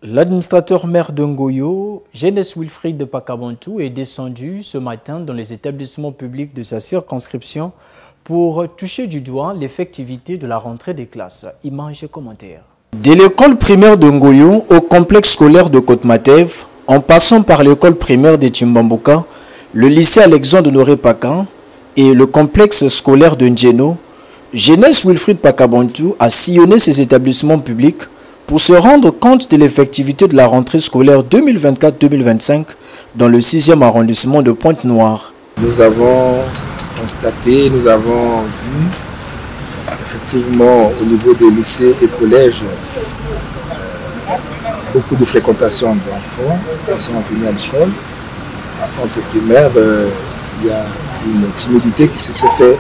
L'administrateur maire de Ngoyo, Jeunesse Wilfried de Pakabantou, est descendu ce matin dans les établissements publics de sa circonscription pour toucher du doigt l'effectivité de la rentrée des classes. Images et commentaires. De l'école primaire de Ngoyo au complexe scolaire de Côte-Matev, en passant par l'école primaire de Timbamboka, le lycée Alexandre Honoré Pakan et le complexe scolaire de Ndjeno, Jeunesse Wilfried Pakabantou a sillonné ces établissements publics pour se rendre compte de l'effectivité de la rentrée scolaire 2024-2025 dans le 6e arrondissement de Pointe-Noire. Nous avons constaté, nous avons vu effectivement au niveau des lycées et collèges beaucoup de fréquentation d'enfants qui sont venus à l'école. Par contre, au primaire, il y a une timidité qui s'est fait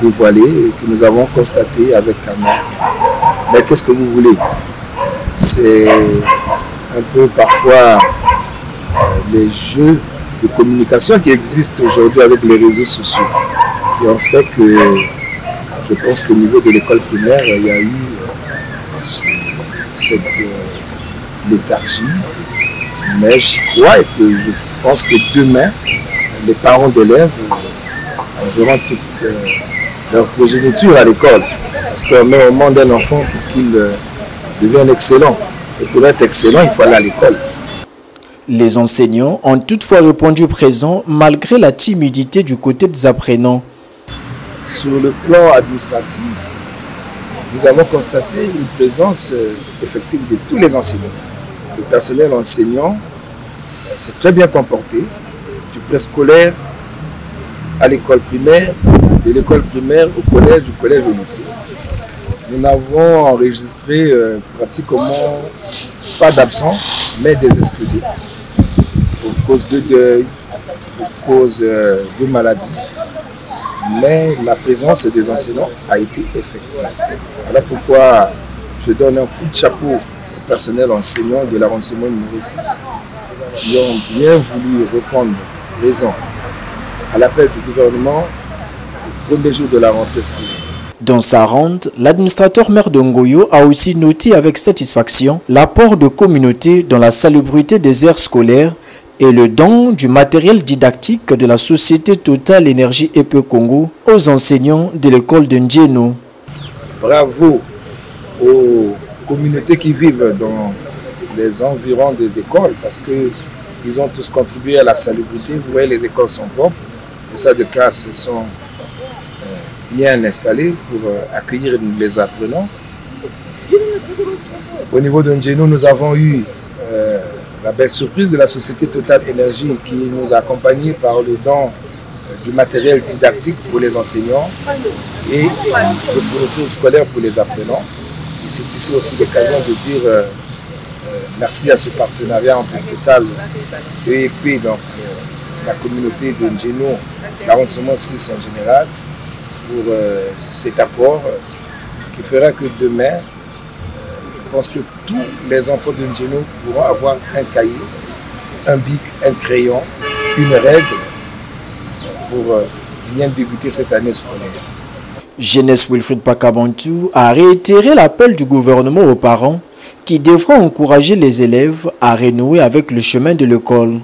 dévoiler et que nous avons constaté avec Anna. Mais qu'est-ce que vous voulez? C'est un peu parfois les jeux de communication qui existent aujourd'hui avec les réseaux sociaux qui ont fait que je pense qu'au niveau de l'école primaire, il y a eu cette léthargie. Mais j'y crois et que je pense que demain, les parents d'élèves verront toute leur progéniture à l'école. Parce qu'on met au monde un enfant pour qu'il devienne excellent. Et pour être excellent, il faut aller à l'école. Les enseignants ont toutefois répondu présent malgré la timidité du côté des apprenants. Sur le plan administratif, nous avons constaté une présence effective de tous les enseignants. Le personnel enseignant s'est très bien comporté, du préscolaire à l'école primaire, de l'école primaire au collège, du collège au lycée. Nous n'avons enregistré pratiquement pas d'absents, mais des exclusifs pour cause de deuil, pour cause de maladie. Mais la présence des enseignants a été effective. Voilà pourquoi je donne un coup de chapeau au personnel enseignant de l'arrondissement numéro 6 qui ont bien voulu répondre présent à l'appel du gouvernement au premier jour de la rentrée scolaire. Dans sa ronde, l'administrateur maire de Ngoyo a aussi noté avec satisfaction l'apport de communautés dans la salubrité des aires scolaires et le don du matériel didactique de la société Total Énergie EP Congo aux enseignants de l'école de Ndjeno. Bravo aux communautés qui vivent dans les environs des écoles parce qu'ils ont tous contribué à la salubrité. Vous voyez, les écoles sont propres, les salles de classe sont bien installés pour accueillir les apprenants. Au niveau de Ndjeno, nous avons eu la belle surprise de la société Total Énergie qui nous a accompagnés par le don du matériel didactique pour les enseignants et de fournitures scolaires pour les apprenants. Et c'est ici aussi l'occasion de dire merci à ce partenariat entre Total et EP, donc la communauté de Ndjeno, l'arrondissement 6 en général, pour cet apport qui fera que demain, je pense que tous les enfants de Ndjeno pourront avoir un cahier, un bic, un crayon, une règle pour bien débuter cette année scolaire. Jeunesse Wilfried Pakabantou a réitéré l'appel du gouvernement aux parents qui devront encourager les élèves à renouer avec le chemin de l'école.